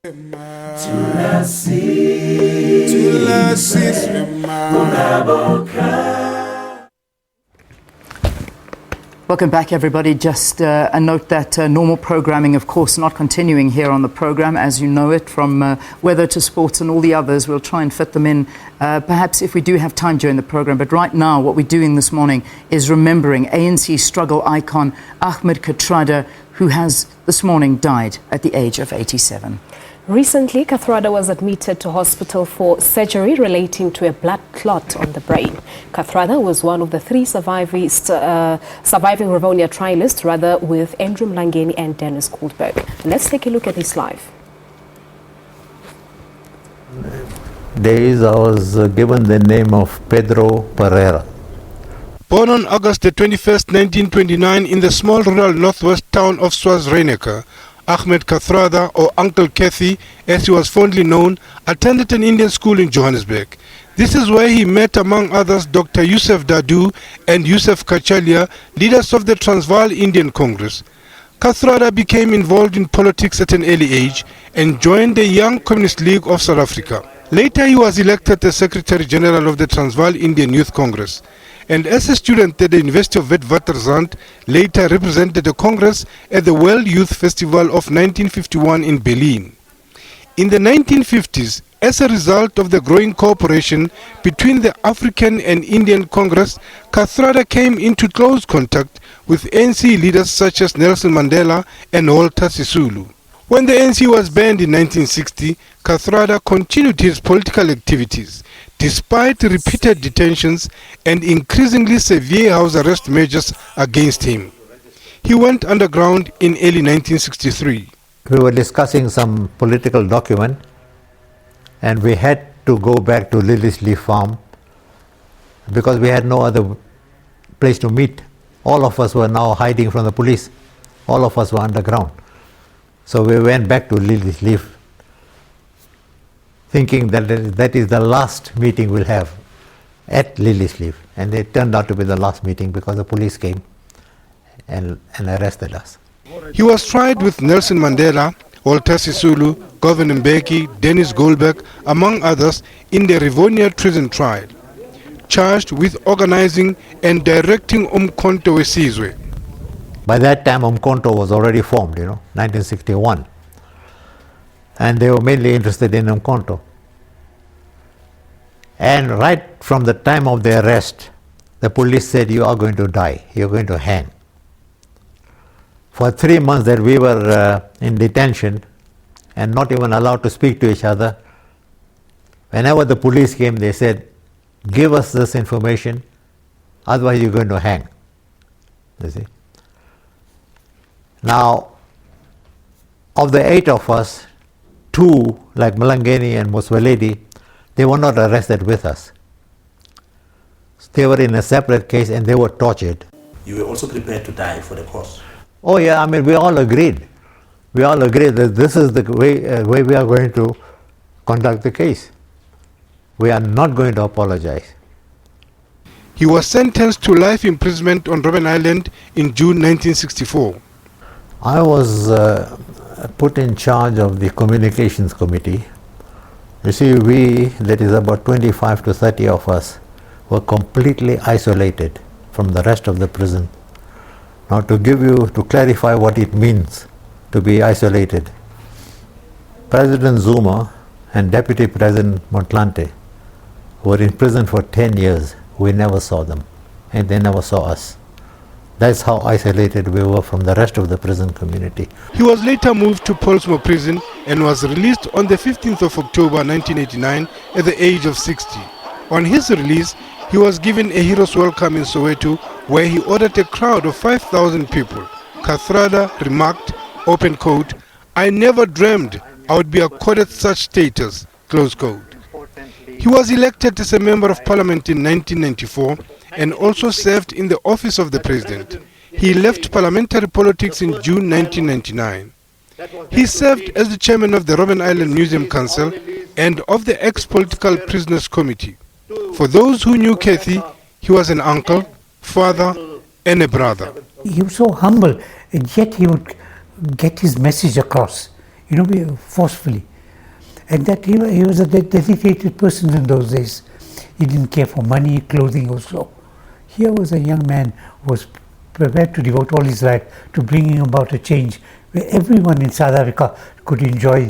Welcome back, everybody. Just a note that normal programming, of course, not continuing here on the program, as you know it, from weather to sports and all the others. We'll try and fit them in, perhaps if we do have time during the program. But right now, what we're doing this morning is remembering ANC struggle icon Ahmed Kathrada, who has this morning died at the age of 87. Recently, Kathrada was admitted to hospital for surgery relating to a blood clot on the brain. Kathrada was one of the three surviving Rivonia trialists, with Andrew Mlangeni and Dennis Goldberg. Let's take a look at this live. Days I was given the name of Pedro Pereira. Born on August the 21st, 1929 in the small rural northwest town of Swaziland, Ahmed Kathrada, or Uncle Kathy, as he was fondly known, attended an Indian school in Johannesburg. This is where he met, among others, Dr. Yusuf Dadoo and Yusuf Kachalia, leaders of the Transvaal Indian Congress. Kathrada became involved in politics at an early age and joined the Young Communist League of South Africa. Later he was elected as Secretary General of the Transvaal Indian Youth Congress. And as a student at the University of Witwatersrand, later represented the Congress at the World Youth Festival of 1951 in Berlin. In the 1950s, as a result of the growing cooperation between the African and Indian Congress, Kathrada came into close contact with ANC leaders such as Nelson Mandela and Walter Sisulu. When the ANC was banned in 1960, Kathrada continued his political activities, despite repeated detentions and increasingly severe house arrest measures against him. He went underground in early 1963. We were discussing some political document and we had to go back to Lily's Leaf Farm because we had no other place to meet. All of us were now hiding from the police. All of us were underground. So we went back to Lily's Leaf, thinking that that is the last meeting we'll have at Lily's Leaf. And it turned out to be the last meeting because the police came and arrested us. He was tried with Nelson Mandela, Walter Sisulu, Govan Mbeki, Dennis Goldberg, among others, in the Rivonia treason trial, charged with organizing and directing Umkhonto weSizwe. By that time, Umkhonto was already formed, 1961. And they were mainly interested in Umkhonto. And right from the time of the arrest, the police said, you are going to die, you're going to hang. For 3 months that we were in detention and not even allowed to speak to each other, whenever the police came, they said, give us this information, otherwise you're going to hang. You see? Now, of the 8 of us, 2, like Mlangeni and Mosweledi, they were not arrested with us. They were in a separate case and they were tortured. You were also prepared to die for the cause? Oh yeah, we all agreed. We all agreed that this is the way we are going to conduct the case. We are not going to apologize. He was sentenced to life imprisonment on Robben Island in June 1964. I was put in charge of the communications committee. You see, that is about 25 to 30 of us, were completely isolated from the rest of the prison. Now to clarify what it means to be isolated, President Zuma and Deputy President Motlanthe were in prison for 10 years. We never saw them and they never saw us. That's how isolated we were from the rest of the prison community. He was later moved to Pollsmoor prison and was released on the 15th of October 1989 at the age of 60. On his release, he was given a hero's welcome in Soweto, where he ordered a crowd of 5,000 people. Kathrada remarked, open quote, "I never dreamed I would be accorded such status," close quote. He was elected as a member of parliament in 1994 and also served in the office of the president. He left parliamentary politics in June 1999. He served as the chairman of the Robben Island Museum Council and of the ex-political prisoners committee. For those who knew Kathy, he was an uncle, father, and a brother. He was so humble, and yet he would get his message across, forcefully. And that he was a dedicated person in those days. He didn't care for money, clothing also. Here was a young man who was prepared to devote all his life to bringing about a change where everyone in South Africa could enjoy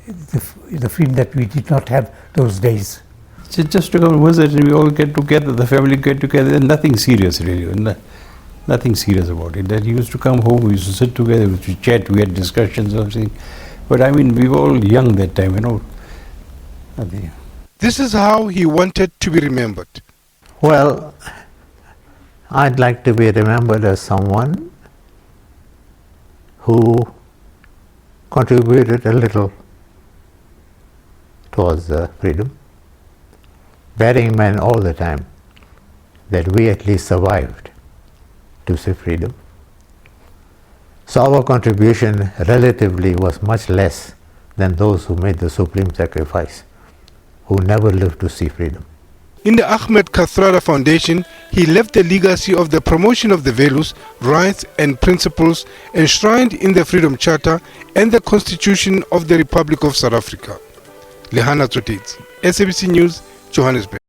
the freedom that we did not have those days. Just to come visit, we all get together, the family get together, nothing serious really, nothing serious about it. That he used to come home, we used to sit together, we used to chat, we had discussions or something. But I mean, we were all young that time, you know. Nothing. This is how he wanted to be remembered. Well, I'd like to be remembered as someone who contributed a little towards freedom, bearing in mind all the time that we at least survived to see freedom. So our contribution relatively was much less than those who made the supreme sacrifice, who never lived to see freedom. In the Ahmed Kathrada Foundation, he left a legacy of the promotion of the values, rights and principles enshrined in the Freedom Charter and the Constitution of the Republic of South Africa. Lehana Tsotitsi, SABC News, Johannesburg.